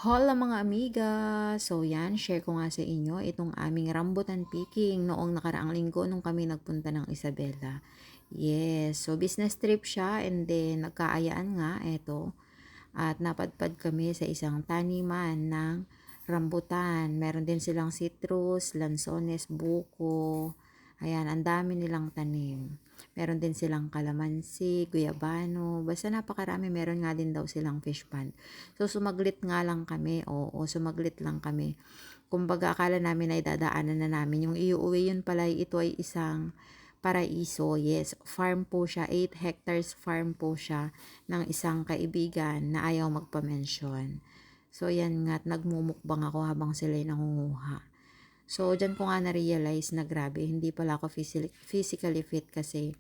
Hola mga amiga! So yan, share ko nga sa inyo itong aming rambutan picking noong nakaraang linggo nung kami nagpunta ng Isabela. Yes, so business trip siya and then nagkaayaan nga eto at napadpad kami sa isang taniman ng rambutan. Meron din silang citrus, lansones, buko. Ayan, ang dami nilang tanim. Meron din silang kalamansi, guyabano, basta napakarami. Meron nga din daw silang fish pond. So, sumaglit nga lang kami. Oo, sumaglit lang kami. Kumbaga, akala namin ay dadaanan na namin. Yung iuwi yun pala, ito ay isang paraiso. Yes, farm po siya. 8 hectares farm po siya ng isang kaibigan na ayaw magpa-mention. So, yan nga, nagmumukbang ako habang sila'y nangunguha. So, dyan ko nga na-realize na grabe, hindi pala ako physically fit kasi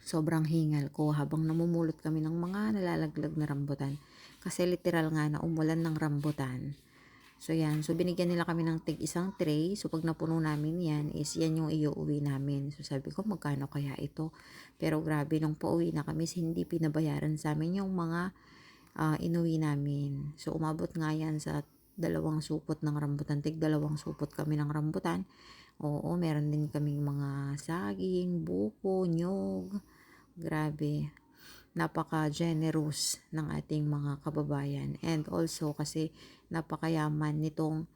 sobrang hingal ko habang namumulot kami ng mga nalalaglag na rambutan. Kasi literal nga na umulan ng rambutan. So, yan. So, binigyan nila kami ng tig isang tray. So, pag napuno namin yan, is yan yung iuwi namin. So, sabi ko, magkano kaya ito? Pero grabe, nung pauwi na kami, hindi pinabayaran sa amin yung mga inuwi namin. So, umabot nga yan sa 2 supot ng rambutan. Tig 2 supot kami ng rambutan. Oo, meron din kaming mga saging, buko, nyog. Grabe. Napaka-generous ng ating mga kababayan. And also kasi napakayaman nitong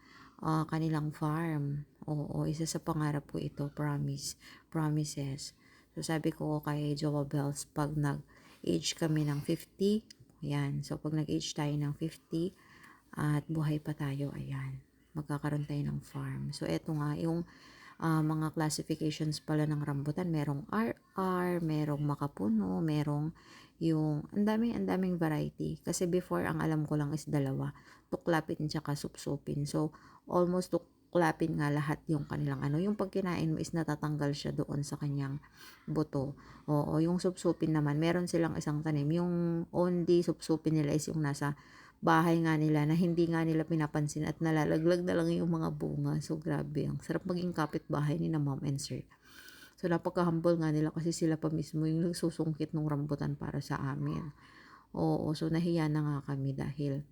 kanilang farm. Oo, isa sa pangarap ko ito, promises. So sabi ko kay Jowa Bells, pag nag-age kami ng 50, ayan. So pag nag-age tayo ng 50 at buhay pa tayo, ayan, magkakaroon tayo ng farm. So eto nga, yung mga classifications pala ng rambutan, merong RR, merong makapuno, merong yung ang daming variety. Kasi before, ang alam ko lang is dalawa, tuklapin tsaka supsupin. So, almost tuklapin nga lahat yung kanilang ano. Yung pag kinain mo is natatanggal siya doon sa kanyang buto. Oo, yung supsupin naman, meron silang isang tanim. Yung only supsupin nila is yung nasa bahay nga nila na hindi nga nila pinapansin at nalalaglag na lang yung mga bunga. So, grabe. Ang sarap maging kapitbahay ni na mom and sir. So, napaka-humble nga nila kasi sila pa mismo yung nagsusungkit ng rambutan para sa amin. Oo, so nahiya na nga kami dahil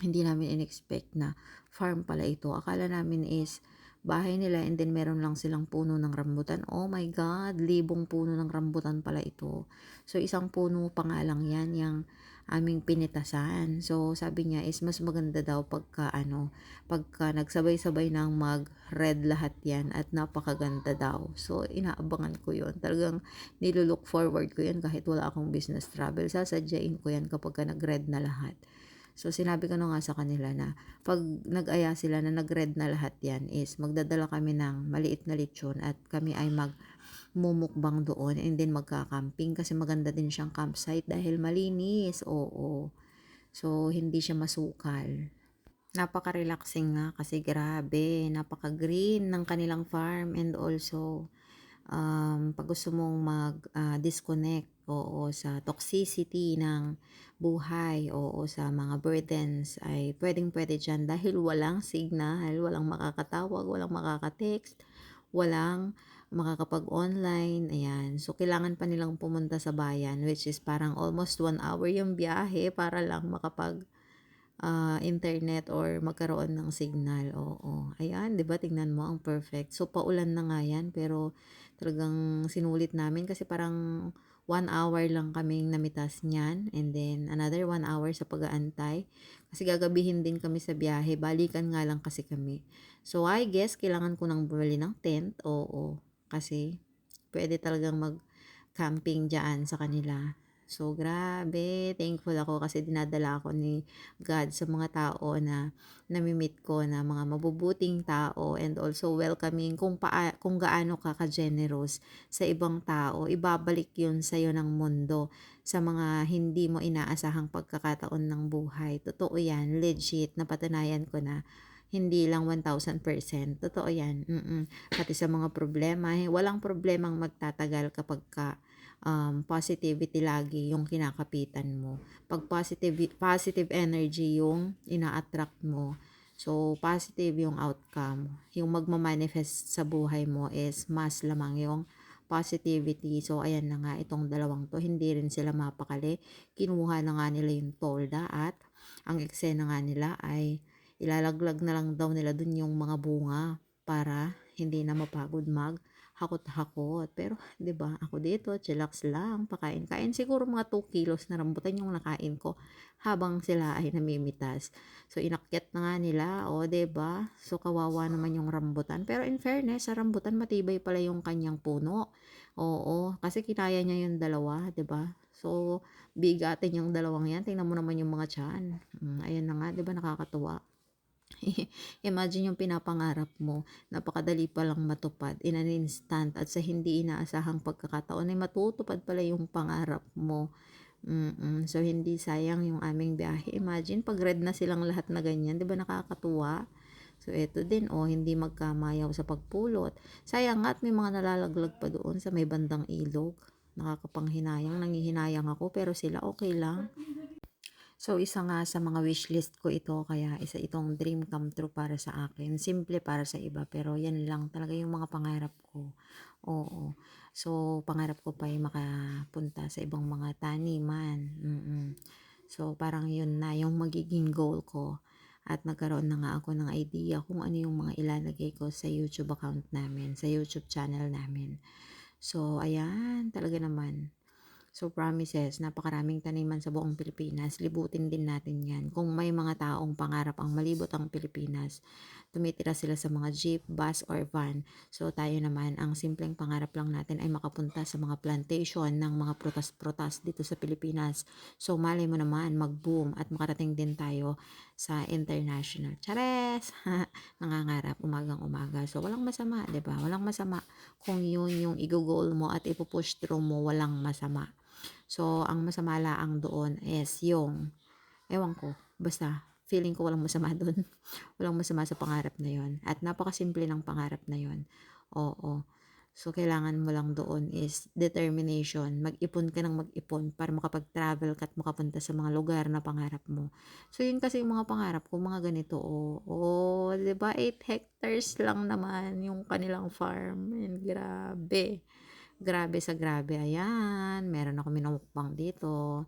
hindi namin in-expect na farm pala ito. Akala namin is bahay nila and then meron lang silang puno ng rambutan. Oh my God, 1,000 puno ng rambutan pala ito. So, isang puno pa nga lang yan, yung aming pinitasan. So, sabi niya is mas maganda daw pagka nagsabay-sabay ng mag-red lahat yan at napakaganda daw. So, inaabangan ko yun. Talagang nilulook forward ko yan kahit wala akong business travel. Sasadyain ko yan kapag nag-red na lahat. So, sinabi ko na nga sa kanila na pag nag-aya sila na nag-red na lahat yan is magdadala kami ng maliit na lechon at kami ay magmumukbang doon and then magka-camping kasi maganda din siyang campsite dahil malinis. Oo. So, hindi siya masukal. Napaka-relaxing nga kasi grabe, napaka-green ng kanilang farm and also pag gusto mong mag-disconnect, oo, sa toxicity ng buhay, oo, sa mga burdens, ay pwedeng-pwede dyan dahil walang signal, walang makakatawag, walang makaka-text, walang makakapag-online, ayan. So, kailangan pa nilang pumunta sa bayan, which is parang almost 1 hour yung biyahe para lang internet or magkaroon ng signal. Oo. Ayan, 'di ba? Tingnan mo ang perfect. So paulan na nga 'yan pero talagang sinulit namin kasi parang 1 hour lang kaming namitas niyan and then another 1 hour sa pag-aantay kasi gagabihin din kami sa biyahe. Balikan nga lang kasi kami. So I guess kailangan ko nang bumili ng tent. Oo. Kasi pwede talagang mag-camping diyan sa kanila. So, grabe. Thankful ako kasi dinadala ako ni God sa mga tao na nami-meet ko na mga mabubuting tao and also welcoming kung gaano ka ka-generous sa ibang tao. Ibabalik yun sa iyo ng mundo sa mga hindi mo inaasahang pagkakataon ng buhay. Totoo yan. Legit. Napatunayan ko na hindi lang 1,000%. Totoo yan. Pati sa mga problema. Walang problemang magtatagal kapag positivity lagi yung kinakapitan mo. Pag positive energy yung ina-attract mo. So, positive yung outcome. Yung magma-manifest sa buhay mo is mas lamang yung positivity. So, ayan na nga, itong dalawang to, hindi rin sila mapakali. Kinuha na nga nila yung tolda at ang eksena nga nila ay ilalaglag na lang daw nila dun yung mga bunga para hindi na mapagod hakot-hakot. Pero 'di ba, ako dito chillax lang, pakain-kain. Siguro mga 2 kilos na rambutan yung nakain ko habang sila ay namimitas. So inakyat na nga nila, o 'di ba? So kawawa naman yung rambutan. Pero in fairness, sa rambutan matibay pala yung kanyang puno. Oo, kasi kinaya niya yung dalawa, 'di ba? So bigatin yung dalawang yan. Tingnan mo naman yung mga tiyan. Ayan na nga, 'di ba nakakatuwa? Imagine yung pinapangarap mo, napakadali palang matupad in an instant at sa hindi inaasahang pagkakataon ay matutupad pala yung pangarap mo. So hindi sayang yung aming biyahe. Imagine pag red na silang lahat na ganyan, 'di ba nakakatuwa? So eto din hindi magkamayaw sa pagpulot. Sayang nga at may mga nalalaglag pa doon sa may bandang ilog. Nakakapanghinayang, nanghihinayang ako pero sila okay lang. So, isa nga sa mga wishlist ko ito, kaya isa itong dream come true para sa akin. Simple para sa iba, pero yan lang talaga yung mga pangarap ko. Oo. So, pangarap ko pa ay makapunta sa ibang mga taniman. So, parang yun na yung magiging goal ko. At nagkaroon na nga ako ng idea kung ano yung mga ilalagay ko sa YouTube account namin, sa YouTube channel namin. So, ayan, talaga naman. So, promises, napakaraming taniman sa buong Pilipinas. Libutin din natin yan. Kung may mga taong pangarap ang malibot ang Pilipinas, tumitira sila sa mga jeep, bus, or van. So, tayo naman, ang simpleng pangarap lang natin ay makapunta sa mga plantation ng mga prutas-prutas dito sa Pilipinas. So, malay mo naman, mag-boom at makarating din tayo sa international. Chares! Nangangarap, umagang-umaga. So, walang masama, 'di ba? Walang masama kung yun yung i-goal mo at ipupush through mo, walang masama. So, ang masama laang doon is yung, ewan ko, basta feeling ko walang masama doon. Walang masama sa pangarap na yon. At napakasimple ng pangarap na yon. Oo. So, kailangan mo lang doon is determination. Mag-ipon ka ng mag-ipon para makapag-travel ka at makapunta sa mga lugar na pangarap mo. So, yun kasi yung mga pangarap ko, mga ganito. Di ba? 8 hectares lang naman yung kanilang farm. And grabe. Grabe sa grabe. Ayan. Meron ako minumukbang dito.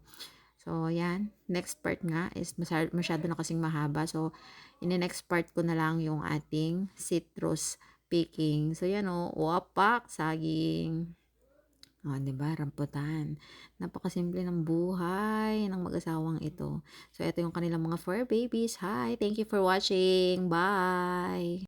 So, yan. Next part nga is masyado na kasing mahaba. So, in the next part ko na lang yung ating citrus picking. So, yan wapak, saging. Di ba? Rambutan. Napakasimple ng buhay ng mag-asawang ito. So, ito yung kanilang mga fur babies. Hi! Thank you for watching. Bye!